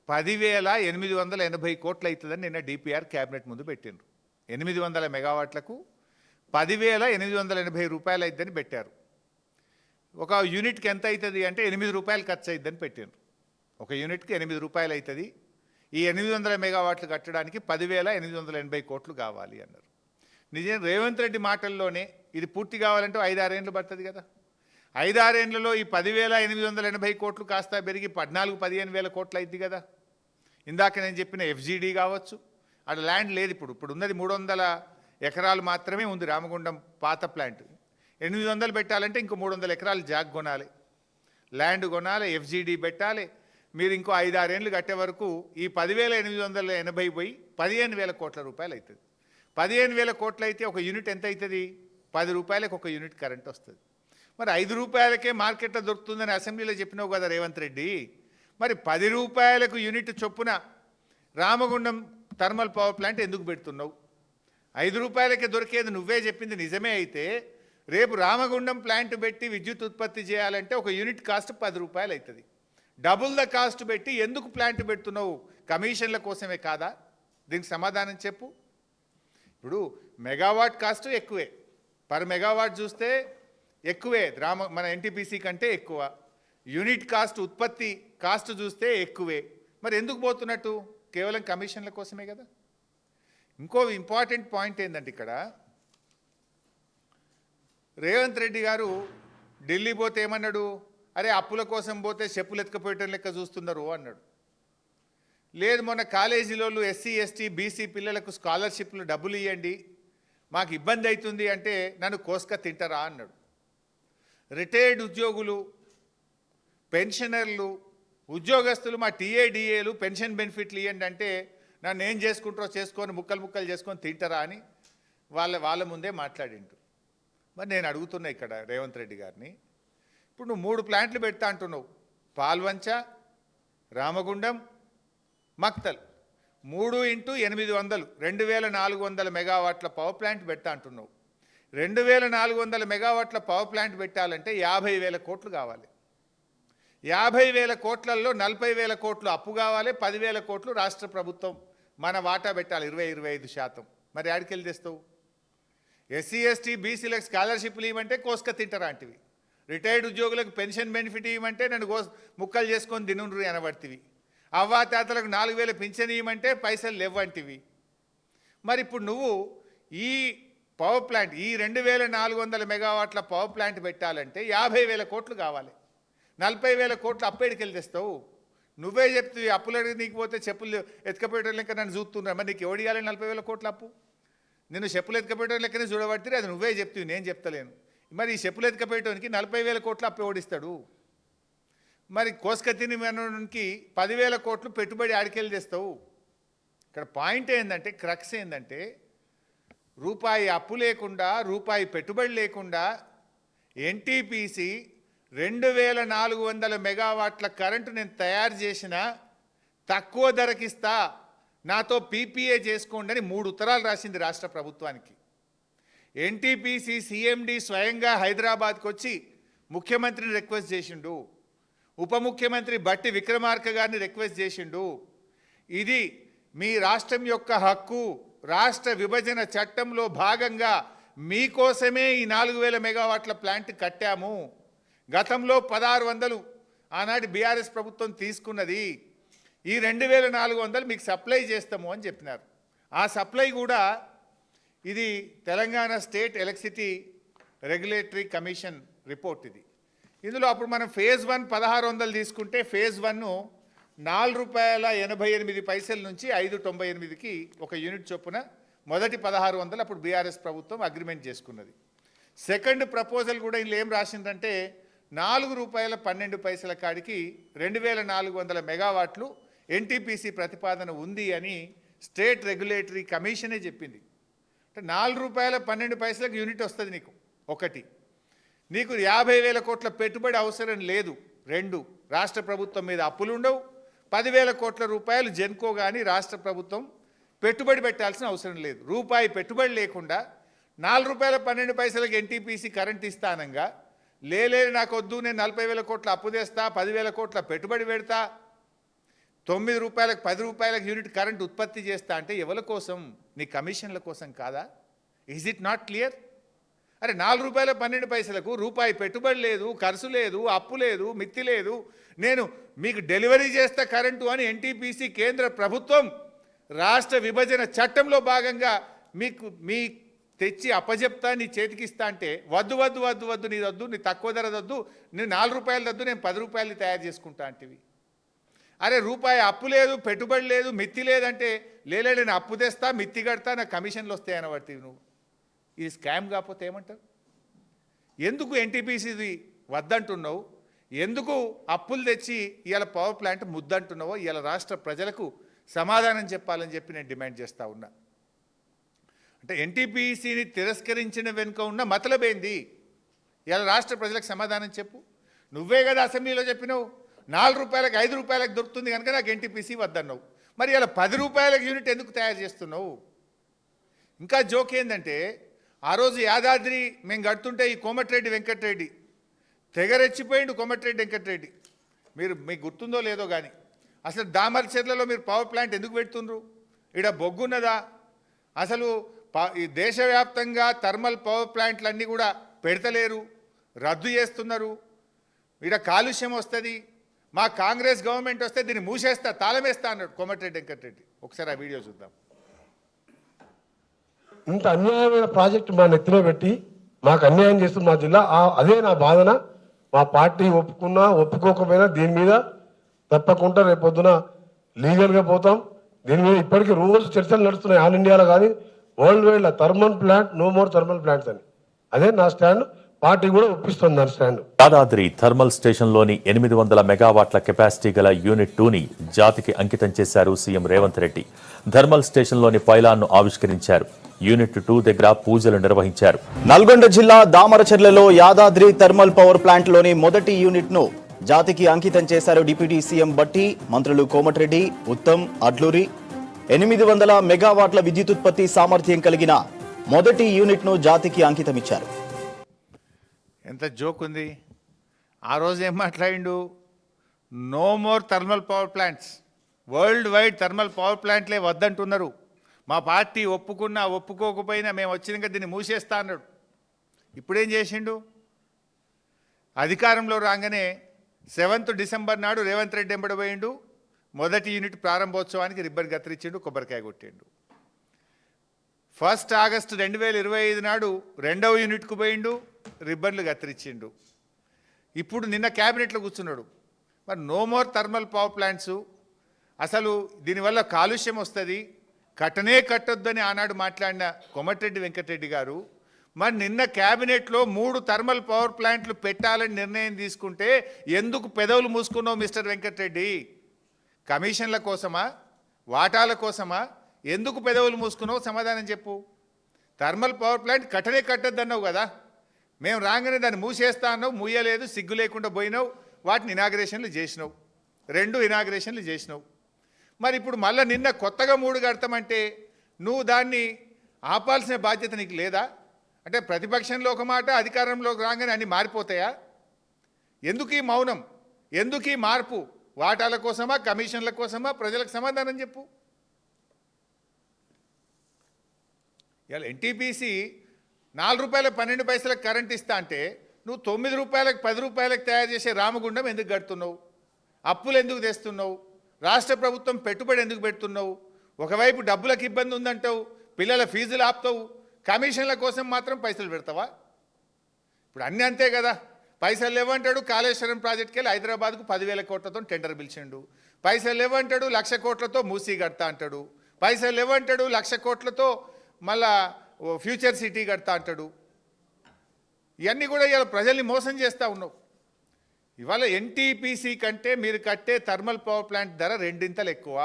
10,880 కోట్లు అవుతుందని నిన్న డిపిఆర్ క్యాబినెట్ ముందు పెట్టిండ్రు. 800 మెగావాట్లకు 10,880 రూపాయలు అవుతుందని పెట్టారు. ఒక యూనిట్కి ఎంత అవుతుంది అంటే 8 రూపాయలు ఖర్చు అవుతుందని పెట్టిండ్రు. ఒక యూనిట్కి 8 రూపాయలు అవుతుంది. ఈ 800 మెగావాట్లు కట్టడానికి 10,880 కోట్లు కావాలి అన్నారు. నిజం రేవంత్ రెడ్డి మాటల్లోనే ఇది పూర్తి కావాలంటే 5-6 ఏళ్ళు పడుతుంది కదా. 5-6 ఏళ్లలో ఈ 10,880 కోట్లు కాస్త పెరిగి 14-15 వేల కోట్లు అయింది కదా. ఇందాక నేను చెప్పిన ఎఫ్జీడీ కావచ్చు, అక్కడ ల్యాండ్ లేదు. ఇప్పుడు ఉన్నది 300 ఎకరాలు మాత్రమే ఉంది రామగుండం పాత ప్లాంట్. 800 పెట్టాలంటే ఇంకో 300 ఎకరాలు జాగ్ కొనాలి, ల్యాండ్ కొనాలి, ఎఫ్జీడీ పెట్టాలి. మీరు ఇంకో 5-6 ఏళ్ళు కట్టే వరకు ఈ 10,880 పోయి 15,000 కోట్ల రూపాయలు అవుతుంది. 15,000 కోట్లు అయితే ఒక యూనిట్ ఎంత అవుతుంది? 10 రూపాయలకు ఒక యూనిట్ కరెంట్ వస్తుంది. మరి 5 రూపాయలకే మార్కెట్లో దొరుకుతుందని అసెంబ్లీలో చెప్పినావు కదా రేవంత్ రెడ్డి. మరి 10 రూపాయలకు యూనిట్ చొప్పున రామగుండం థర్మల్ పవర్ ప్లాంట్ ఎందుకు పెడుతున్నావు? 5 రూపాయలకే దొరికేది నువ్వే చెప్పింది నిజమే అయితే రేపు రామగుండం ప్లాంట్ పెట్టి విద్యుత్ ఉత్పత్తి చేయాలంటే ఒక యూనిట్ కాస్ట్ 10 రూపాయలు అవుతుంది. డబుల్ ద కాస్ట్ పెట్టి ఎందుకు ప్లాంట్ పెడుతున్నావు? కమిషన్ల కోసమే కాదా? దీనికి సమాధానం చెప్పు. ఇప్పుడు మెగావాట్ కాస్ట్ ఎక్కువే, పర్ మెగావాట్ చూస్తే ఎక్కువే, మన ఎన్టీపీసీ కంటే ఎక్కువ. యూనిట్ కాస్ట్ ఉత్పత్తి కాస్ట్ చూస్తే ఎక్కువే. మరి ఎందుకు పోతున్నట్టు? కేవలం కమిషన్ల కోసమే కదా. ఇంకో ఇంపార్టెంట్ పాయింట్ ఏంటంటే ఇక్కడ రేవంత్ రెడ్డి గారు ఢిల్లీ పోతే ఏమన్నాడు? అరే అప్పుల కోసం పోతే చెప్పులు ఎత్తుకపోయటం లెక్క చూస్తున్నారు అన్నాడు. లేదు మొన్న కాలేజీలో ఎస్సీ ఎస్టీ బీసీ పిల్లలకు స్కాలర్షిప్లు డబ్బులు ఇవ్వండి, మాకు ఇబ్బంది అవుతుంది అంటే నన్ను కోసుక తింటారా అన్నాడు. రిటైర్డ్ ఉద్యోగులు, పెన్షనర్లు, ఉద్యోగస్తులు మా టీఏడిఏలు పెన్షన్ బెనిఫిట్లు ఇవ్వండి అంటే నన్ను ఏం చేసుకుంటారో చేసుకొని ముక్కలు చేసుకొని తింటారా అని వాళ్ళ ముందే మాట్లాడిండు. మరి నేను అడుగుతున్నా ఇక్కడ రేవంత్ రెడ్డి గారిని, ఇప్పుడు నువ్వు 3 ప్లాంట్లు పెడతా అంటున్నావు, పాల్వంచ, రామగుండం, మక్తల్, 3 × 800 2,400 మెగావాట్ల పవర్ ప్లాంట్ పెడతా అంటున్నావు. 2,400 మెగావాట్ల పవర్ ప్లాంట్ పెట్టాలంటే 50,000 కోట్లు కావాలి. 50,000 కోట్లలో 40,000 కోట్లు అప్పు కావాలి, 10,000 కోట్లు రాష్ట్ర ప్రభుత్వం మన వాటా పెట్టాలి 20-25%. మరి ఆడికెళ్ళి తెస్తావు? ఎస్సీ ఎస్టీ బీసీలకు స్కాలర్షిప్లు ఇవ్వమంటే కోసుక తింటారాంటివి, రిటైర్డ్ ఉద్యోగులకు పెన్షన్ బెనిఫిట్ ఇవ్వమంటే నన్ను ముక్కలు చేసుకొని దినుండ్రు అనబడితివి, అవ్వాతాతలకు 4,000 పింఛన్ ఇవ్వమంటే పైసలు లేవంటివి. మరి ఇప్పుడు నువ్వు ఈ పవర్ ప్లాంట్ ఈ 2,400 మెగావాట్ల పవర్ ప్లాంట్ పెట్టాలంటే 50,000 కోట్లు కావాలి. 40,000 కోట్లు అప్పేడికెళ్ళి తెస్తావు? నువ్వే చెప్తావు అప్పులు అడిగి నీకు పోతే చెప్పులు ఎత్తుకపోయడం లెక్క నన్ను చూస్తున్నా. మరి నీకు ఎవడు ఇవ్వాలి 40,000 కోట్ల అప్పు? నిన్ను చెప్పులు ఎత్తుకపోయడం లెక్కనే చూడబట్టి అది నువ్వే చెప్తావు, నేను చెప్తలేను. మరి ఈ చెప్పులు ఎత్తుకపోయటానికి 40,000 కోట్లు అప్పు ఎవడిస్తాడు? మరి కోసుకత్తిని మనకి 10,000 కోట్లు పెట్టుబడి ఆడికెళ్ళి తెస్తావు. ఇక్కడ పాయింట్ ఏంటంటే, క్రక్స్ ఏంటంటే, రూపాయి అప్పు లేకుండా రూపాయి పెట్టుబడి లేకుండా ఎన్టీపీసీ 2,400 మెగావాట్ల కరెంటు నేను తయారు చేసిన తక్కువ ధరకిస్తా, నాతో పీపీఏ చేసుకోండి అని 3 ఉత్తరాలు రాసింది రాష్ట్ర ప్రభుత్వానికి. ఎన్టీపీసీ సీఎండీ స్వయంగా హైదరాబాద్కి వచ్చి ముఖ్యమంత్రిని రిక్వెస్ట్ చేసిండు, ఉప ముఖ్యమంత్రి బట్టి విక్రమార్క గారిని రిక్వెస్ట్ చేసిండు. ఇది మీ రాష్ట్రం యొక్క హక్కు, రాష్ట్ర విభజన చట్టంలో భాగంగా మీకోసమే ఈ 4,000 మెగావాట్ల ప్లాంట్ కట్టాము. గతంలో 1,600 ఆనాటి బీఆర్ఎస్ ప్రభుత్వం తీసుకున్నది, ఈ 2,400 మీకు సప్లై చేస్తాము అని చెప్పినారు. ఆ సప్లై కూడా ఇది Telangana state electricity regulatory commission report ఇది. ఇందులో అప్పుడు మనం ఫేజ్ 1 1600 తీసుకుంటే ఫేజ్ 1 ₹4.88 నుంచి 5.98కి ఒక యూనిట్ చొప్పున మొదటి 1600 అప్పుడు బీఆర్ఎస్ ప్రభుత్వం అగ్రిమెంట్ చేసుకున్నది. సెకండ్ ప్రపోజల్ కూడా ఇందులో ఏం రాసిందంటే ₹4.12 కాడికి 2400 మెగావాట్లు ఎన్టీపీసీ ప్రతిపాదన ఉంది అని స్టేట్ రెగ్యులేటరీ కమిషనే చెప్పింది. అంటే ₹4.12 యూనిట్ వస్తుంది నీకు. ఒకటి, నీకు 50,000 కోట్ల పెట్టుబడి అవసరం లేదు. 2, రాష్ట్ర ప్రభుత్వం మీద అప్పులు ఉండవు. 10,000 కోట్ల రూపాయలు జెన్కో కానీ రాష్ట్ర ప్రభుత్వం పెట్టుబడి పెట్టాల్సిన అవసరం లేదు. రూపాయి పెట్టుబడి లేకుండా ₹4.12 ఎన్టీపీసీ కరెంట్ ఇస్తానంగా లేదు నాకు వద్దు, నేను 40,000 కోట్ల అప్పు తెస్తా, 10,000 కోట్ల పెట్టుబడి పెడతా, ₹9 ₹10 యూనిట్ కరెంట్ ఉత్పత్తి చేస్తా అంటే ఎవరి కోసం? నీ కమిషన్ల కోసం కాదా? Is it not clear? అరే ₹4.12 రూపాయి పెట్టుబడి లేదు, ఖర్చు లేదు, అప్పు లేదు, మిత్తి లేదు, నేను మీకు డెలివరీ చేస్తా కరెంటు అని ఎన్టీపీసీ కేంద్ర ప్రభుత్వం రాష్ట్ర విభజన చట్టంలో భాగంగా మీ తెచ్చి అప్పజెప్తా, నీ చేతికిస్తా అంటే వద్దు వద్దు వద్దు వద్దు, నీ వద్దు, నీ తక్కువ ధర వద్దు, నేను ₹4 వద్దు, నేను ₹10 తయారు చేసుకుంటా అంటివి. అరే రూపాయి అప్పు లేదు, పెట్టుబడి లేదు, మిత్తి లేదంటే లేలే నేను అప్పు తెస్తా, మిత్తి కడతా, నా కమిషన్లు వస్తాయని పడుతుంది. నువ్వు ఇది స్కామ్ కాకపోతే ఏమంటారు? ఎందుకు ఎన్టీపీసీది వద్దంటున్నావు? ఎందుకు అప్పులు తెచ్చి ఇవాళ పవర్ ప్లాంట్ ముద్దంటున్నావో ఇవాళ రాష్ట్ర ప్రజలకు సమాధానం చెప్పాలని చెప్పి నేను డిమాండ్ చేస్తూ ఉన్నా. అంటే ఎన్టీపీసీని తిరస్కరించిన వెనుక ఉన్న మతలబేంది? ఇవాళ రాష్ట్ర ప్రజలకు సమాధానం చెప్పు. నువ్వే కదా అసెంబ్లీలో చెప్పినావు ₹4 ₹5 దొరుకుతుంది కనుక నాకు ఎన్టీపీసీ వద్దన్నావు. మరి ఇలా ₹10 యూనిట్ ఎందుకు తయారు చేస్తున్నావు? ఇంకా జోక్ ఏంటంటే ఆ రోజు యాదాద్రి మేము కడుతుంటే ఈ కోమటిరెడ్డి వెంకటరెడ్డి తెగరెచ్చిపోయిండు. కోమటిరెడ్డి వెంకటరెడ్డి మీకు గుర్తుందో లేదో కానీ అసలు దామర్చెర్లలో మీరు పవర్ ప్లాంట్ ఎందుకు పెడుతుండ్రు? ఇక్కడ బొగ్గున్నదా? అసలు ఈ దేశవ్యాప్తంగా థర్మల్ పవర్ ప్లాంట్లన్నీ కూడా పెడతలేరు, రద్దు చేస్తున్నారు. ఇక్కడ కాలుష్యం వస్తుంది, మా కాంగ్రెస్ గవర్నమెంట్ వస్తే దీన్ని మూసేస్తా, తాళమేస్తా అన్నాడు కోమటిరెడ్డి వెంకటరెడ్డి. ఒకసారి ఆ వీడియో చూద్దాం. ఇంత అన్యాయమైన ప్రాజెక్టు మా నెత్తిలో పెట్టి మాకు అన్యాయం చేస్తుంది మా జిల్లా. అదే నా బాధన. మా పార్టీ ఒప్పుకున్నా ఒప్పుకోకపోయినా దీని మీద తప్పకుండా రేపొద్దున లీగల్గా పోతాం. దీని మీద ఇప్పటికీ రోజు చర్చలు నడుస్తున్నాయి ఆల్ ఇండియాలో కానీ వరల్డ్ వైడ్లో. Thermal plant, no more thermal plants అని. అదే నా స్టాండ్. పార్టీ కూడా ఒప్పిస్తుంది దాని స్టాండ్. యాదాద్రి థర్మల్ స్టేషన్లోని 800 మెగావాట్ల కెపాసిటీ గల యూనిట్ 2ని జాతికి అంకితం చేశారు సీఎం రేవంత్ రెడ్డి. థర్మల్ స్టేషన్లోని పైలాన్ను ఆవిష్కరించారు. యూనిట్ 2 దగ్గర పూజలు నిర్వహించారు. నల్గొండ జిల్లా దామరచెర్లలో యాదాద్రి థర్మల్ పవర్ ప్లాంట్లోని మొదటి యూనిట్ను జాతికి అంకితం చేశారు డిప్యూటీ సీఎం బట్టి. మంత్రులు కోమటిరెడ్డి, ఉత్తమ్, అడ్లూరి 800 మెగావాట్ల విద్యుతుత్పత్తి సామర్థ్యం కలిగిన మొదటి యూనిట్ను జాతికి అంకితమిచ్చారు. ఎంత జోక్ ఉంది. ఆ రోజు ఏం మాట్లాడిండు? No more thermal power plants, world wide thermal power ప్లాంట్లే వద్దంటున్నారు. మా పార్టీ ఒప్పుకున్నా ఒప్పుకోకపోయినా మేము వచ్చినాక దీన్ని మూసేస్తా అన్నాడు. ఇప్పుడేం చేసిండు? అధికారంలో రాగానే 7th డిసెంబర్ నాడు రేవంత్ రెడ్డి ఎంబడిపోయిండు. మొదటి యూనిట్ ప్రారంభోత్సవానికి రిబ్బన్ కత్తిరించిండు, కొబ్బరికాయ కొట్టిండు. 1 ఆగస్టు 2025 నాడు 2వ యూనిట్కు పోయిండు, రిబ్బన్లు కత్తిరించిండు. ఇప్పుడు నిన్న క్యాబినెట్లో కూర్చున్నాడు. మరి no more thermal power plants, అసలు దీనివల్ల కాలుష్యం వస్తుంది, కట్టనే కట్టొద్దని ఆనాడు మాట్లాడిన కోమటిరెడ్డి వెంకటరెడ్డి గారు మరి నిన్న క్యాబినెట్లో 3 థర్మల్ పవర్ ప్లాంట్లు పెట్టాలని నిర్ణయం తీసుకుంటే ఎందుకు పెదవులు మూసుకున్నావు మిస్టర్ వెంకటరెడ్డి? కమిషన్ల కోసమా, వాటాల కోసమా? ఎందుకు పెదవులు మూసుకున్నావు? సమాధానం చెప్పు. థర్మల్ పవర్ ప్లాంట్ కట్టనే కట్టొద్దన్నావు కదా, మేము రాగానే దాన్ని మూసేస్తా అన్నావు, మూయలేదు, సిగ్గు లేకుండా పోయినావు, వాటిని ఇనాగ్రేషన్లు చేసినావు, 2 ఇనాగ్రేషన్లు చేసినావు. మరి ఇప్పుడు మళ్ళీ నిన్న కొత్తగా 3 కడతామంటే నువ్వు దాన్ని ఆపాల్సిన బాధ్యత నీకు లేదా? అంటే ప్రతిపక్షంలో ఒక మాట, అధికారంలోకి రాగానే అన్నీ మారిపోతాయా? ఎందుకు ఈ మౌనం? ఎందుకు ఈ మార్పు? వాటాల కోసమా, కమిషన్ల కోసమా? ప్రజలకు సమాధానం చెప్పు. ఇవాళ ఎన్టీపీసీ ₹4.12 కరెంట్ ఇస్తా అంటే నువ్వు ₹9 ₹10 తయారు చేసే రామగుండం ఎందుకు కడుతున్నావు? అప్పులు ఎందుకు తెస్తున్నావు? రాష్ట్ర ప్రభుత్వం పెట్టుబడి ఎందుకు పెడుతున్నావు? ఒకవైపు డబ్బులకు ఇబ్బంది ఉందంటావు, పిల్లల ఫీజులు ఆపుతావు, కమిషన్ల కోసం మాత్రం పైసలు పెడతావా? ఇప్పుడు అన్నీ అంతే కదా. పైసలు లేవంటాడు, కాళేశ్వరం ప్రాజెక్ట్కి వెళ్ళి హైదరాబాద్కు 10,000 కోట్లతో టెండర్ పిలిచిండు. పైసలు లేవంటాడు, 1,00,000 కోట్లతో మూసీ కడతా అంటాడు. పైసలు లేవంటాడు, 1,00,000 కోట్లతో మళ్ళా ఫ్యూచర్ సిటీ కడతా అంటాడు. ఇవన్నీ కూడా ఇవాళ ప్రజల్ని మోసం చేస్తూ ఉన్నావు. ఇవాళ ఎన్టీపీసీ కంటే మీరు కట్టే థర్మల్ పవర్ ప్లాంట్ ధర 2 ఇంతలు ఎక్కువ.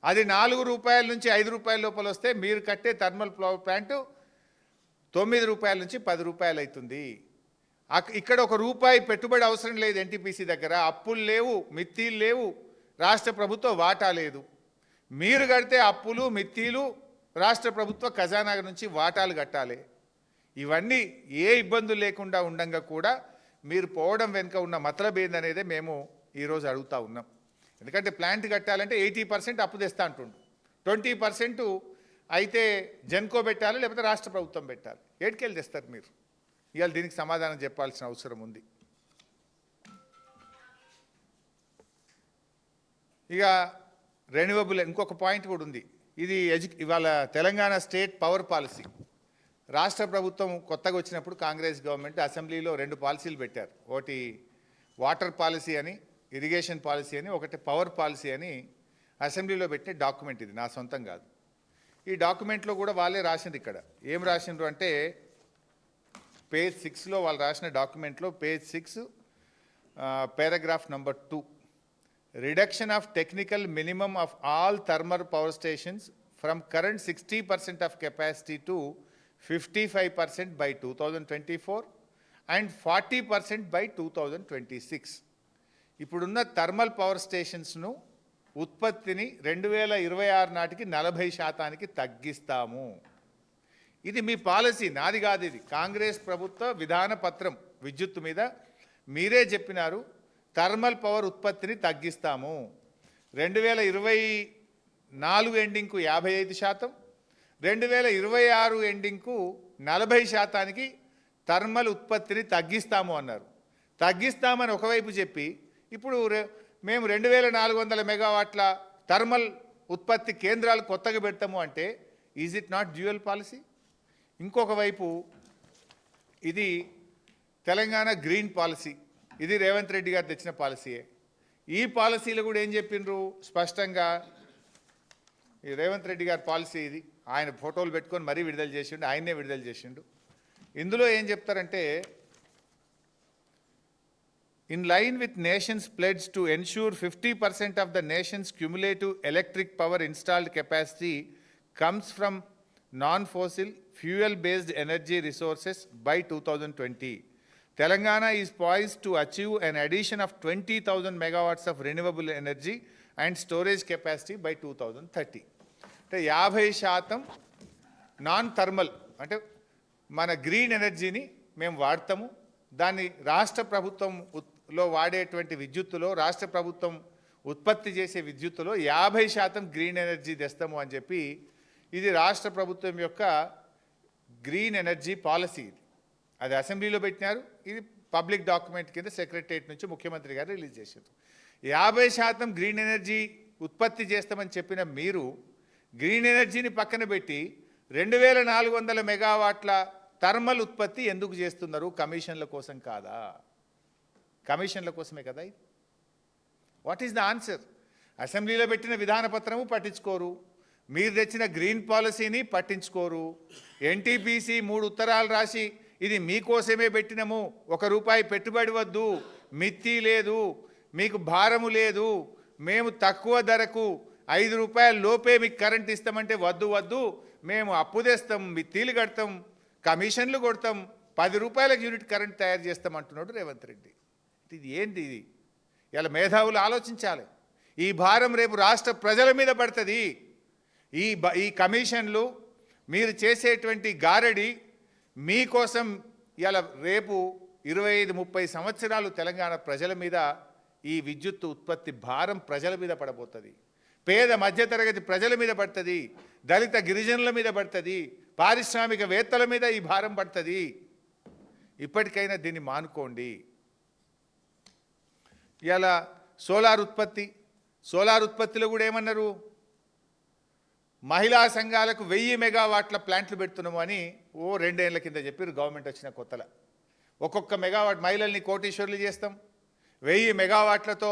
అది 4 రూపాయల నుంచి 5 రూపాయల లోపల వస్తే మీరు కట్టే థర్మల్ పవర్ ప్లాంట్ 9 రూపాయల నుంచి 10 రూపాయలు అవుతుంది. ఇక్కడ ₹1 పెట్టుబడి అవసరం లేదు. ఎన్టీపీసీ దగ్గర అప్పులు లేవు, మిత్తీలు లేవు, రాష్ట్ర ప్రభుత్వ వాటా లేదు. మీరు కడితే అప్పులు మిత్తీలు రాష్ట్ర ప్రభుత్వ ఖజానా నుంచి వాటాలు కట్టాలి. ఇవన్నీ ఏ ఇబ్బందులు లేకుండా ఉండంగా కూడా మీరు పోవడం వెనుక ఉన్న మతలబ్ ఏందనేదే మేము ఈరోజు అడుగుతా ఉన్నాం. ఎందుకంటే ప్లాంట్ కట్టాలంటే 80% అప్పు తెస్తా అంటుండు, 20% అయితే జెన్కో పెట్టాలి, లేకపోతే రాష్ట్ర ప్రభుత్వం పెట్టాలి. ఏటికెళ్ళి తెస్తారు మీరు? ఇవాళ దీనికి సమాధానం చెప్పాల్సిన అవసరం ఉంది. ఇక రెన్యూవబుల్ ఇంకొక పాయింట్ కూడా ఉంది. ఇది ఇవాళ తెలంగాణ స్టేట్ పవర్ పాలసీ. రాష్ట్ర ప్రభుత్వం కొత్తగా వచ్చినప్పుడు కాంగ్రెస్ గవర్నమెంట్ అసెంబ్లీలో 2 పాలసీలు పెట్టారు. ఒకటి వాటర్ పాలసీ అని, ఇరిగేషన్ పాలసీ అని, ఒకటి పవర్ పాలసీ అని అసెంబ్లీలో పెట్టే డాక్యుమెంట్. ఇది నా సొంతం కాదు. ఈ డాక్యుమెంట్లో కూడా వాళ్ళే రాసింది. ఇక్కడ ఏం రాసిండ్రు అంటే పేజ్ 6లో వాళ్ళు రాసిన డాక్యుమెంట్లో page 6 paragraph number 2, reduction of technical minimum of all thermal power stations from current 60% of capacity to 55% by 2024 and 40% by 2026. ఇప్పుడున్న థర్మల్ పవర్ స్టేషన్స్ను ఉత్పత్తిని 2026 నాటికి 40% తగ్గిస్తాము. ఇది మీ పాలసీ, నాది కాదు. ఇది కాంగ్రెస్ ప్రభుత్వ విధాన పత్రం. విద్యుత్తు మీద మీరే చెప్పినారు థర్మల్ పవర్ ఉత్పత్తిని తగ్గిస్తాము. 2024 ఎండింగ్కు 55%, 2026 ఎండింగ్కు 40% థర్మల్ ఉత్పత్తిని తగ్గిస్తాము అన్నారు. తగ్గిస్తామని ఒకవైపు చెప్పి ఇప్పుడు మేము 2400 మెగావాట్ల థర్మల్ ఉత్పత్తి కేంద్రాలు కొత్తగా పెడతాము అంటే is it not dual policy? ఇంకొక వైపు ఇది తెలంగాణ గ్రీన్ పాలసీ. ఇది రేవంత్ రెడ్డి గారు తెచ్చిన పాలసీయే. ఈ పాలసీలో కూడా ఏం చెప్పిండ్రు స్పష్టంగా? ఈ రేవంత్ రెడ్డి గారి పాలసీ ఇది. ఆయన ఫోటోలు పెట్టుకొని మరీ విడుదల చేసిండు, ఆయన్నే విడుదల చేసిండు. ఇందులో ఏం చెప్తారంటే, in line with nations pledge to ensure 50% of the nation's cumulative electric power installed capacity comes from non fossil fuel based energy resources by 2020. Telangana is poised to achieve an addition of 20,000 megawatts of renewable energy and storage capacity by 2030. అంటే 50% non thermal అంటే మన green ఎనర్జీని మేము వాడతాము. దాన్ని రాష్ట్ర ప్రభుత్వంలో వాడేటువంటి విద్యుత్తులో, రాష్ట్ర ప్రభుత్వం ఉత్పత్తి చేసే విద్యుత్తులో 50% గ్రీన్ ఎనర్జీ తెస్తాము అని చెప్పి, ఇది రాష్ట్ర ప్రభుత్వం యొక్క గ్రీన్ ఎనర్జీ పాలసీ. అది అసెంబ్లీలో పెట్టినారు. ఇది పబ్లిక్ డాక్యుమెంట్ కింద సెక్రటరియట్ నుంచి ముఖ్యమంత్రి గారు రిలీజ్ చేశారు. 50% గ్రీన్ ఎనర్జీ ఉత్పత్తి చేస్తామని చెప్పిన మీరు గ్రీన్ ఎనర్జీని పక్కన పెట్టి 2400 మెగావాట్ల థర్మల్ ఉత్పత్తి ఎందుకు చేస్తున్నారు? కమిషన్ల కోసం కాదా? కమిషన్ల కోసమే కదా ఇది. What is the answer? అసెంబ్లీలో పెట్టిన విధాన పత్రము పట్టించుకోరు, మీరు తెచ్చిన గ్రీన్ పాలసీని పట్టించుకోరు. ఎన్టీపీసీ 3 ఉత్తరాలు రాసి ఇది మీకోసమే పెట్టినము, ₹1 పెట్టుబడి వద్దు, మిత్తి లేదు, మీకు భారము లేదు, మేము తక్కువ ధరకు 5 రూపాయల లోపే మీకు కరెంట్ ఇస్తామంటే వద్దు వద్దు, మేము అప్పు తెస్తాం, మిత్తీలు కడతాం, కమిషన్లు కొడతాం, 10 రూపాయలకు యూనిట్ కరెంట్ తయారు చేస్తామంటున్నాడు రేవంత్ రెడ్డి. ఇది ఏంటి? ఇది ఇలా మేధావులు ఆలోచించాలి. ఈ భారం రేపు రాష్ట్ర ప్రజల మీద పడుతుంది. ఈ కమిషన్లు మీరు చేసేటువంటి గారడి మీకోసం ఇలా రేపు 25-30 సంవత్సరాలు తెలంగాణ ప్రజల మీద ఈ విద్యుత్ ఉత్పత్తి భారం ప్రజల మీద పడబోతుంది. పేద మధ్యతరగతి ప్రజల మీద పడుతుంది, దళిత గిరిజనుల మీద పడుతుంది, పారిశ్రామికవేత్తల మీద ఈ భారం పడుతుంది. ఇప్పటికైనా దీన్ని మానుకోండి. ఇలా సోలార్ ఉత్పత్తిలో కూడా ఏమన్నారు? మహిళా సంఘాలకు 1000 మెగావాట్ల ప్లాంట్లు పెడుతున్నాము అని 2 ఏళ్ల కింద చెప్పారు గవర్నమెంట్ వచ్చిన కొత్తలో. ఒక్కొక్క మెగావాట్ మహిళల్ని కోటీశ్వరులు చేస్తాం. 1000 మెగావాట్లతో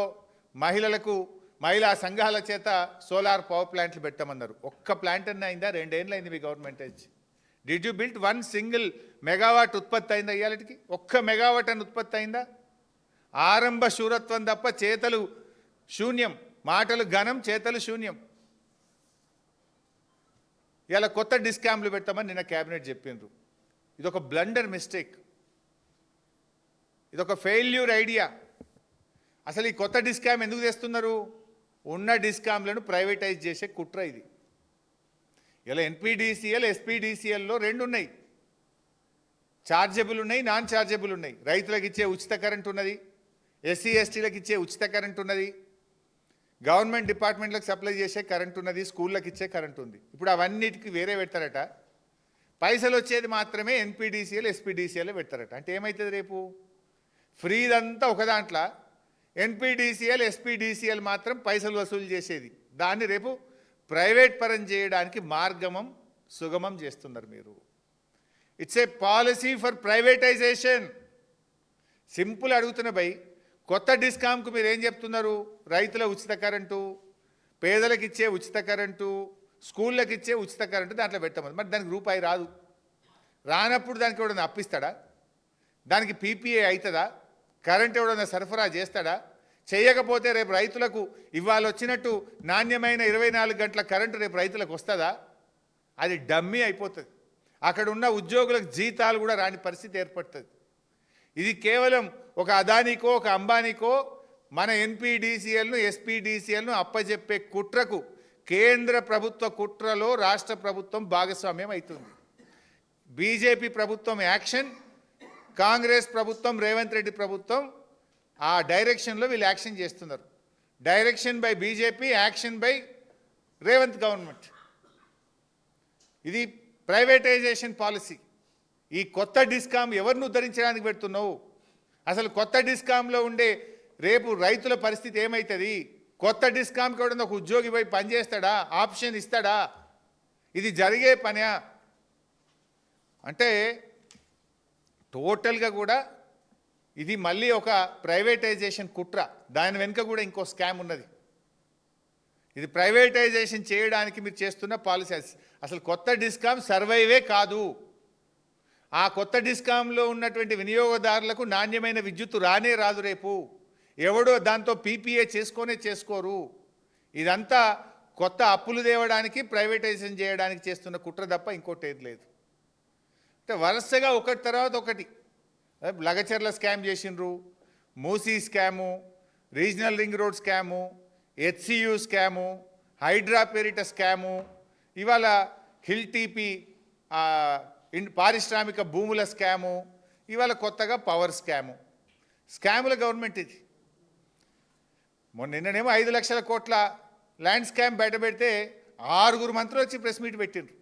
మహిళా సంఘాల చేత సోలార్ పవర్ ప్లాంట్లు పెట్టమన్నారు. ఒక్క ప్లాంట్ అన్న అయిందా? 2 ఏళ్ళు అయింది మీ గవర్నమెంట్ వచ్చి. Did you build 1 single megawatt ఉత్పత్తి అయిందా? ఇవాళకి ఒక్క మెగావాట్ అని ఉత్పత్తి అయిందా? ఆరంభ శూరత్వం తప్ప చేతలు శూన్యం, మాటలు ఘనం, చేతలు శూన్యం. ఇలా కొత్త డిస్కామ్లు పెట్టమని నిన్న క్యాబినెట్ చెప్పిండ్రు. ఇదొక బ్లండర్ మిస్టేక్, ఇదొక ఫెయిల్యూర్ ఐడియా. అసలు ఈ కొత్త డిస్కామ్ ఎందుకు తెస్తున్నారు? ఉన్న డిస్కామ్లను ప్రైవేటైజ్ చేసే కుట్ర ఇది. ఇలా ఎన్పీడీసీఎల్, ఎస్పీడీసీఎల్లో 2 ఉన్నాయి. ఛార్జబుల్ ఉన్నాయి, నాన్ ఛార్జబుల్ ఉన్నాయి. రైతులకు ఇచ్చే ఉచిత కరెంట్ ఉన్నది, ఎస్సీ ఎస్టీలకు ఇచ్చే ఉచిత కరెంట్ ఉన్నది, గవర్నమెంట్ డిపార్ట్మెంట్లకు సప్లై చేసే కరెంట్ ఉన్నది, స్కూళ్ళకి ఇచ్చే కరెంట్ ఉంది. ఇప్పుడు అవన్నిటికి వేరే పెడతారట. పైసలు వచ్చేది మాత్రమే ఎన్పీడీసీఎల్, ఎస్పీడీసీఎల్ పెడతారట. అంటే ఏమవుతుంది? రేపు ఫ్రీదంతా ఒక దాంట్లో, ఎన్పీడీసీఎల్, ఎస్పీడీసీఎల్ మాత్రం పైసలు వసూలు చేసేది. దాన్ని రేపు ప్రైవేట్ పరం చేయడానికి మార్గమం సుగమం చేస్తున్నారు మీరు. It's a policy for privatisation. Simple అడుగుతున్న భయ్, కొత్త డిస్కామ్కు మీరు ఏం చెప్తున్నారు? రైతుల ఉచిత కరెంటు, పేదలకు ఇచ్చే ఉచిత కరెంటు, స్కూళ్ళకి ఇచ్చే ఉచిత కరెంటు దాంట్లో పెట్టమని. మరి దానికి రూపాయి రాదు. రానప్పుడు దానికి ఎవడన్నా అప్పిస్తాడా? దానికి పీపీఏ అవుతుందా? కరెంట్ ఎవడన్నా సరఫరా చేస్తాడా? చేయకపోతే రేపు రైతులకు ఇవాళ వచ్చినట్టు నాణ్యమైన 24 గంటల కరెంటు రేపు రైతులకు వస్తుందా? అది డమ్మీ అయిపోతుంది. అక్కడ ఉన్న ఉద్యోగులకు జీతాలు కూడా రాని పరిస్థితి ఏర్పడుతుంది. ఇది కేవలం ఒక అదానికో ఒక అంబానీకో మన ఎన్పీడీసీఎల్ను, ఎస్పీడీసీఎల్ను అప్పజెప్పే కుట్రకు కేంద్ర ప్రభుత్వ కుట్రలో రాష్ట్ర ప్రభుత్వం భాగస్వామ్యం అవుతుంది. బీజేపీ ప్రభుత్వం యాక్షన్, కాంగ్రెస్ ప్రభుత్వం, రేవంత్ రెడ్డి ప్రభుత్వం ఆ డైరెక్షన్లో వీళ్ళు యాక్షన్ చేస్తున్నారు. Direction by BJP, action by Revanth government. ఇది ప్రైవేటైజేషన్ పాలసీ. ఈ కొత్త డిస్కామ్ ఎవరిని ఉద్ధరించడానికి పెడుతున్నావు? అసలు కొత్త డిస్కామ్లో ఉండే రేపు రైతుల పరిస్థితి ఏమవుతుంది? కొత్త డిస్కామ్కి ఎవడన్నా ఒక ఉద్యోగి పోయి పనిచేస్తాడా? ఆప్షన్ ఇస్తాడా? ఇది జరిగే పనా? అంటే టోటల్గా కూడా ఇది మళ్ళీ ఒక ప్రైవేటైజేషన్ కుట్ర. దాని వెనుక కూడా ఇంకో స్కామ్ ఉన్నది. ఇది ప్రైవేటైజేషన్ చేయడానికి మీరు చేస్తున్న పాలసీ. అసలు కొత్త డిస్కామ్ సర్వైవే కాదు. ఆ కొత్త డిస్కామ్లో ఉన్నటువంటి వినియోగదారులకు నాణ్యమైన విద్యుత్తు రానే రాదు. రేపు ఎవడో దాంతో పీపీఏ చేసుకోరు. ఇదంతా కొత్త అప్పులు తేవడానికి, ప్రైవేటైజేషన్ చేయడానికి చేస్తున్న కుట్ర తప్ప ఇంకోటి ఏది లేదు. అంటే వరుసగా ఒకటి తర్వాత ఒకటి లగచర్ల స్కామ్ చేసిండ్రు, Musi scam, regional ring road scam, HCU scam, HYDRAA పేరిట స్కాము, ఇవాళ హిల్ టీపీ పారిశ్రామిక భూముల స్కాము, ఇవాళ కొత్తగా పవర్ స్కాము. స్కాముల గవర్నమెంట్ ఇది. నిన్ననేమో 5 లక్షల కోట్ల ల్యాండ్ స్కామ్ బయటపెడితే 6 మంత్రులు వచ్చి ప్రెస్ మీట్ పెట్టిండ్రు.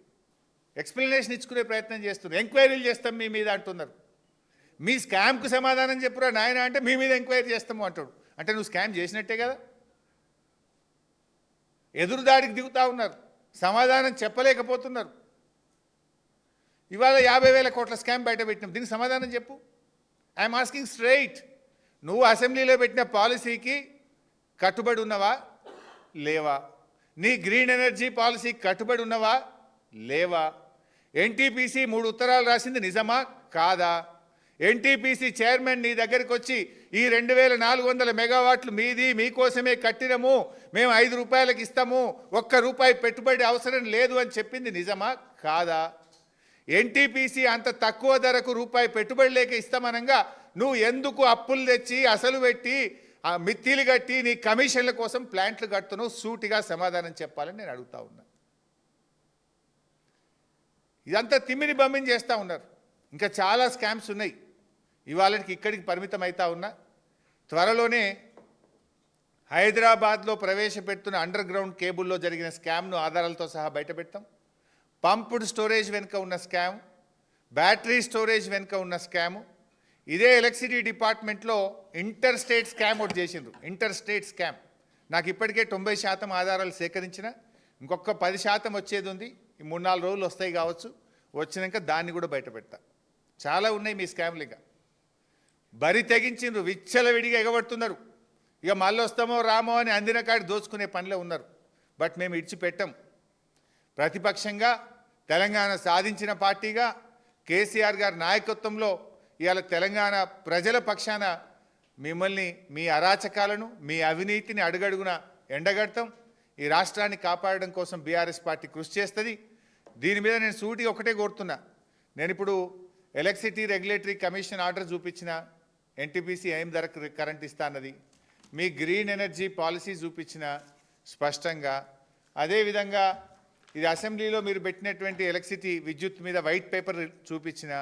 ఎక్స్ప్లెనేషన్ ఇచ్చుకునే ప్రయత్నం చేస్తున్నారు. ఎంక్వైరీలు చేస్తాం మీ మీద అంటున్నారు. మీ స్కామ్కు సమాధానం చెప్పురా నాయన అంటే మీ మీద ఎంక్వైరీ చేస్తాము అంటాడు. అంటే నువ్వు స్కామ్ చేసినట్టే కదా. ఎదురుదాడికి దిగుతూ ఉన్నారు, సమాధానం చెప్పలేకపోతున్నారు. ఇవాళ 50,000 కోట్ల స్కామ్ బయట పెట్టినాం. దీనికి సమాధానం చెప్పు. I'm asking straight. నువ్వు అసెంబ్లీలో పెట్టిన పాలసీకి కట్టుబడి ఉన్నవా లేవా? నీ గ్రీన్ ఎనర్జీ పాలసీకి కట్టుబడి ఉన్నవా లేవా? ఎన్టీపీసీ 3 ఉత్తరాలు రాసింది నిజమా కాదా? ఎన్టీపీసీ చైర్మన్ నీ దగ్గరికి వచ్చి ఈ 2400 మెగావాట్లు మీది, మీకోసమే కట్టినము, మేము 5 రూపాయలకు ఇస్తాము, ₹1 పెట్టుబడి అవసరం లేదు అని చెప్పింది నిజమా కాదా? ఎన్టీపీసీ అంత తక్కువ ధరకు రూపాయి పెట్టుబడి లేక ఇస్తామనగా నువ్వు ఎందుకు అప్పులు తెచ్చి అసలు పెట్టి మిత్తిలు కట్టి నీ కమిషన్ల కోసం ప్లాంట్లు కడుతున్నావు? సూటిగా సమాధానం చెప్పాలని నేను అడుగుతా ఉన్నా. ఇదంతా తిమ్మిని బమ్మిని చేస్తూ ఉన్నారు. ఇంకా చాలా స్కామ్స్ ఉన్నాయి. ఇవాళకి ఇక్కడికి పరిమితం అవుతా ఉన్నా. త్వరలోనే హైదరాబాద్లో ప్రవేశపెడుతున్న అండర్ గ్రౌండ్ కేబుల్లో జరిగిన స్కామ్ను ఆధారాలతో సహా బయటపెడతాం. పంప్డ్ స్టోరేజ్ వెనుక ఉన్న స్కామ్, బ్యాటరీ స్టోరేజ్ వెనుక ఉన్న స్కాము, ఇదే ఎలక్ట్రిసిటీ డిపార్ట్మెంట్లో ఇంటర్ స్టేట్ స్కామ్ ఒకటి చేసిండ్రు. ఇంటర్ స్టేట్ స్కామ్ నాకు ఇప్పటికే 90% ఆధారాలు సేకరించిన, ఇంకొక 10% వచ్చేది ఉంది. ఈ 3-4 రోజులు వస్తాయి కావచ్చు. వచ్చినాక దాన్ని కూడా బయట పెడతా. చాలా ఉన్నాయి మీ స్కామ్లు. ఇంకా బరి తెగించిండ్రు, విచ్చలవిడిగా ఎగబడుతున్నారు. ఇక మళ్ళీ వస్తామో రామో అని అందిన కాడి దోచుకునే పనిలో ఉన్నారు. బట్ మేము ఇడిచిపెట్టాం. ప్రతిపక్షంగా తెలంగాణ సాధించిన పార్టీగా కేసీఆర్ గారి నాయకత్వంలో ఇవాళ తెలంగాణ ప్రజల పక్షాన మిమ్మల్ని మీ అరాచకాలను మీ అవినీతిని అడుగడుగున ఎండగడతాం. ఈ రాష్ట్రాన్ని కాపాడడం కోసం బీఆర్ఎస్ పార్టీ కృషి చేస్తుంది. దీని మీద నేను సూటిగా ఒకటే కోరుతున్నా. నేను ఇప్పుడు ఎలక్ట్రిసిటీ రెగ్యులేటరీ కమిషన్ ఆర్డర్ చూపించిన, ఎన్టీపీసీ ఏం ధర కరెంట్ ఇస్తా అన్నది, మీ గ్రీన్ ఎనర్జీ పాలసీ చూపించిన స్పష్టంగా. అదేవిధంగా ఇది అసెంబ్లీలో మీరు పెట్టినటువంటి ఎలక్ట్రిసిటీ విద్యుత్ మీద వైట్ పేపర్ చూపించిన,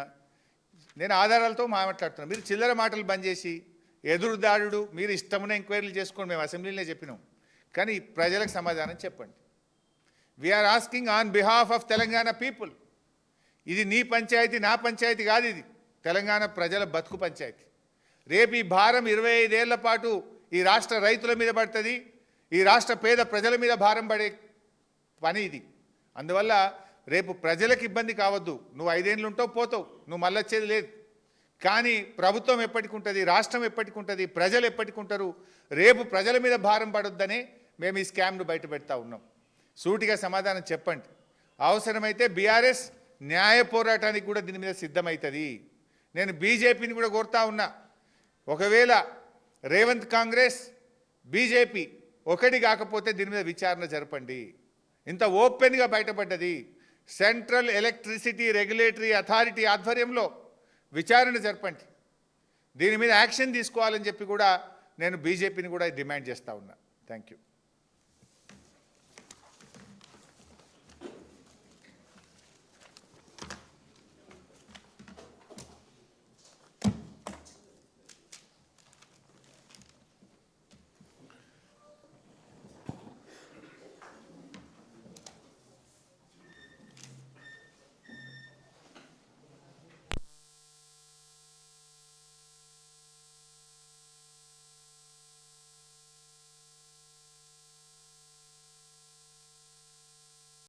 నేను ఆధారాలతో మాట్లాడుతున్నాను. మీరు చిల్లర మాటలు బంద్ చేసి ఎదురుదాడు మీరు ఇష్టమైన ఎంక్వైరీలు చేసుకోండి, మేము అసెంబ్లీలో చెప్పినాం. కానీ ప్రజలకు సమాధానం చెప్పండి. We are asking on behalf of Telangana people. ఇది నీ పంచాయతీ నా పంచాయతీ కాదు, ఇది తెలంగాణ ప్రజల బతుకు పంచాయతీ. రేపు ఈ భారం 25 ఏళ్ల పాటు ఈ రాష్ట్ర రైతుల మీద పడుతుంది, ఈ రాష్ట్ర పేద ప్రజల మీద భారం పడే పని ఇది. అందువల్ల రేపు ప్రజలకు ఇబ్బంది కావద్దు. నువ్వు 5 ఏళ్ళు ఉంటావు పోతావు, నువ్వు మళ్ళీ వచ్చేది లేదు. కానీ ప్రభుత్వం ఎప్పటికుంటుంది, రాష్ట్రం ఎప్పటికుంటుంది, ప్రజలు ఎప్పటికుంటారు. రేపు ప్రజల మీద భారం పడొద్దనే మేము ఈ స్కామ్ను బయట పెడతా ఉన్నాం. సూటిగా సమాధానం చెప్పండి. అవసరమైతే బీఆర్ఎస్ న్యాయ పోరాటానికి కూడా దీని మీద సిద్ధమవుతుంది. నేను బీజేపీని కూడా కోరుతా ఉన్నా, ఒకవేళ రేవంత్ కాంగ్రెస్ బీజేపీ ఒకటి కాకపోతే దీని మీద విచారణ జరపండి. ఇంత ఓపెన్గా బయటపడ్డది. సెంట్రల్ ఎలక్ట్రిసిటీ రెగ్యులేటరీ అథారిటీ ఆధ్వర్యంలో విచారణ జరపండి. దీని మీద యాక్షన్ తీసుకోవాలని చెప్పి కూడా నేను బీజేపీని కూడా డిమాండ్ చేస్తూ ఉన్నా. Thank you.